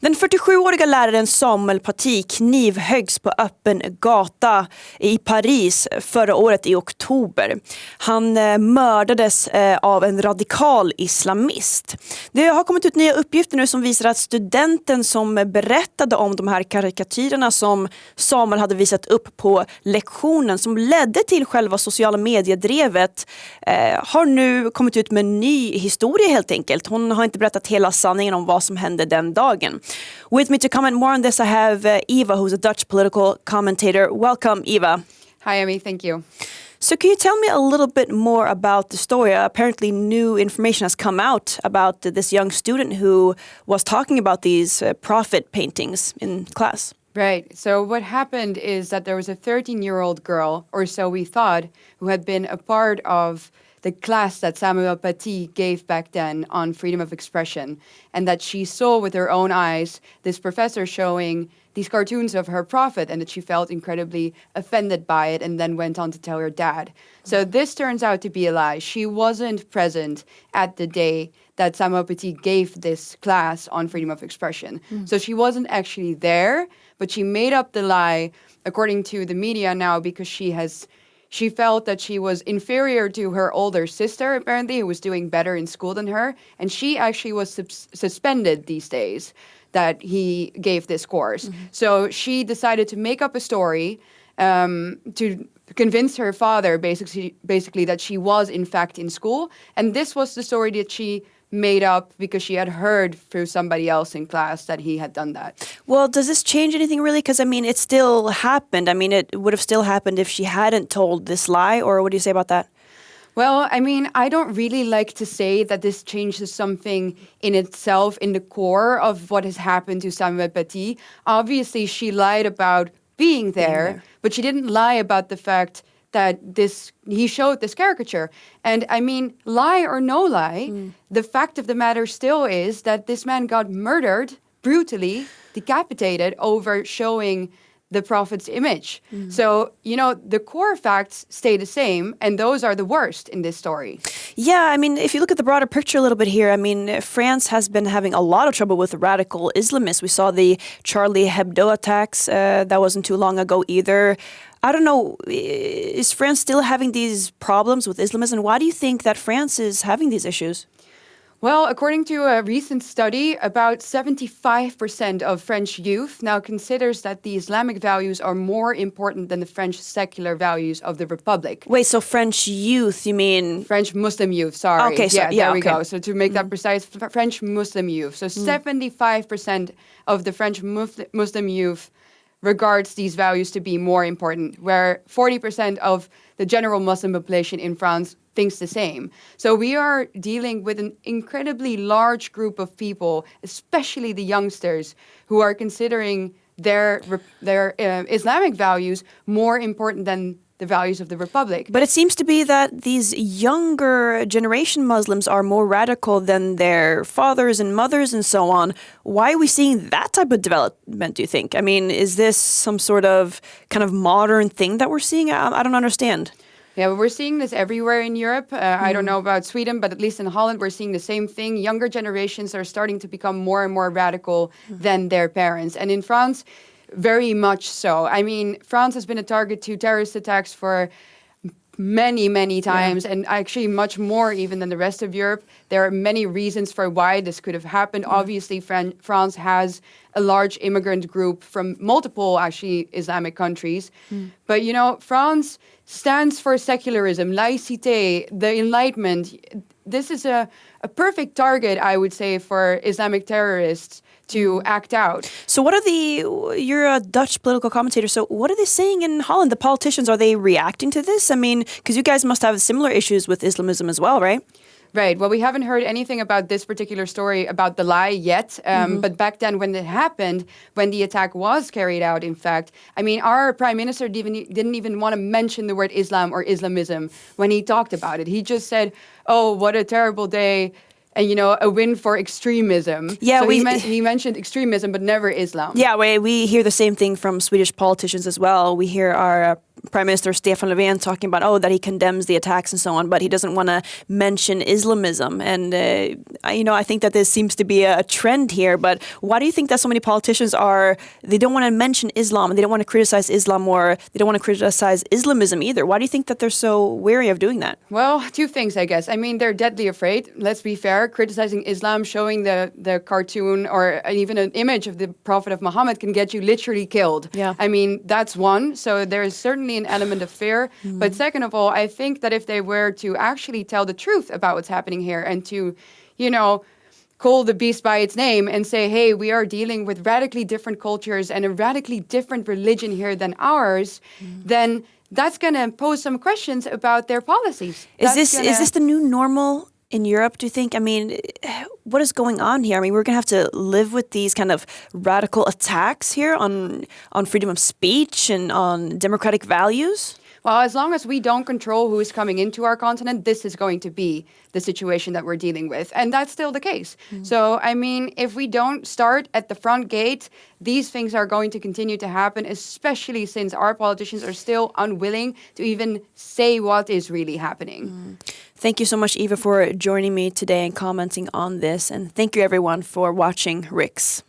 Den 47-åriga läraren Samuel Paty knivhöggs på öppen gata i Paris förra året i oktober. Han mördades av en radikal islamist. Det har kommit ut nya uppgifter nu som visar att studenten som berättade om de här karikatyrerna som Samuel hade visat upp på lektionen som ledde till själva sociala mediedrevet har nu kommit ut med en ny historia helt enkelt. Hon har inte berättat hela sanningen om vad som hände den dagen. With me to comment more on this, I have Eva, who's a Dutch political commentator. Welcome, Eva. Hi, Amy. Thank you. So can you tell me a little bit more about the story? Apparently new information has come out about this young student who was talking about these prophet paintings in class. Right. So what happened is that there was a 13-year-old girl, or so we thought, who had been a part of the class that Samuel Paty gave back then on freedom of expression, and that she saw with her own eyes this professor showing these cartoons of her prophet, and that she felt incredibly offended by it and then went on to tell her dad. So this turns out to be a lie. She wasn't present at the day that Samuel Paty gave this class on freedom of expression. So she wasn't actually there, but she made up the lie, according to the media now, because she felt that she was inferior to her older sister, apparently, who was doing better in school than her. And she actually was suspended these days that he gave this course. So she decided to make up a story to convince her father, basically that she was, in fact, in school. And this was the story that she made up because she had heard through somebody else in class that he had done that. Well, does this change anything really? Because, I mean, it still happened. I mean, it would have still happened if she hadn't told this lie, or what do you say about that? Well, I mean, I don't really like to say that this changes something in itself, in the core of what has happened to Samuel Paty. Obviously, she lied about being there, but she didn't lie about the fact that he showed this caricature. And I mean, lie or no lie, the fact of the matter still is that this man got murdered, brutally decapitated over showing the prophet's image. So, you know, the core facts stay the same, and those are the worst in this story. Yeah, I mean, if you look at the broader picture a little bit here, I mean, France has been having a lot of trouble with radical Islamists. We saw the Charlie Hebdo attacks, that wasn't too long ago either. I don't know, is France still having these problems with Islamism? Why do you think that France is having these issues? Well, according to a recent study, about 75% of French youth now considers that the Islamic values are more important than the French secular values of the Republic. Wait, so French youth, you mean? French Muslim youth, sorry. Okay, so, there we okay. go. So to make that precise, French Muslim youth. So 75% of the French Muslim youth regards these values to be more important, where 40% of the general Muslim population in France thinks the same. So we are dealing with an incredibly large group of people, especially the youngsters, who are considering their Islamic values more important than the values of the Republic. But it seems to be that these younger generation Muslims are more radical than their fathers and mothers and so on. Why are we seeing that type of development, do you think? I mean, is this some sort of kind of modern thing that we're seeing? I don't understand. Yeah, but we're seeing this everywhere in Europe. I don't know about Sweden, but at least in Holland, we're seeing the same thing. Younger generations are starting to become more and more radical than their parents. And in France, very much so. I mean, France has been a target to terrorist attacks for many, many times, and actually much more even than the rest of Europe. There are many reasons for why this could have happened. Obviously, France has a large immigrant group from multiple, actually, Islamic countries. But, you know, France stands for secularism, laïcité, the Enlightenment. This is a perfect target, I would say, for Islamic terrorists to act out. So you're a Dutch political commentator, so what are they saying in Holland? The politicians, are they reacting to this? I mean, because you guys must have similar issues with Islamism as well, right? Right. Well, we haven't heard anything about this particular story about the lie yet. But back then when it happened, when the attack was carried out, in fact, I mean, our prime minister didn't even want to mention the word Islam or Islamism when he talked about it. He just said, oh, what a terrible day. And, you know, a win for extremism. Yeah, so he mentioned extremism, but never Islam. Yeah, we hear the same thing from Swedish politicians as well. We hear our Prime Minister Stefan Löfven talking about, that he condemns the attacks and so on, but he doesn't want to mention Islamism. And, I think that there seems to be a trend here. But why do you think that so many politicians they don't want to mention Islam, and they don't want to criticize Islam, or they don't want to criticize Islamism either? Why do you think that they're so wary of doing that? Well, two things, I guess. I mean, they're deadly afraid. Let's be fair. Criticizing Islam, showing the cartoon or even an image of the Prophet of Muhammad can get you literally killed. Yeah. I mean, that's one. So there is certainly an element of fear. But second of all, I think that if they were to actually tell the truth about what's happening here and to, call the beast by its name and say, hey, we are dealing with radically different cultures and a radically different religion here than ours, then that's going to pose some questions about their policies. Is this the new normal in Europe, do you think? I mean, what is going on here? I mean, we're going to have to live with these kind of radical attacks here on freedom of speech and on democratic values? Well, as long as we don't control who is coming into our continent, this is going to be the situation that we're dealing with. And that's still the case. So, I mean, if we don't start at the front gate, these things are going to continue to happen, especially since our politicians are still unwilling to even say what is really happening. Thank you so much, Eva, for joining me today and commenting on this. And thank you, everyone, for watching Riks.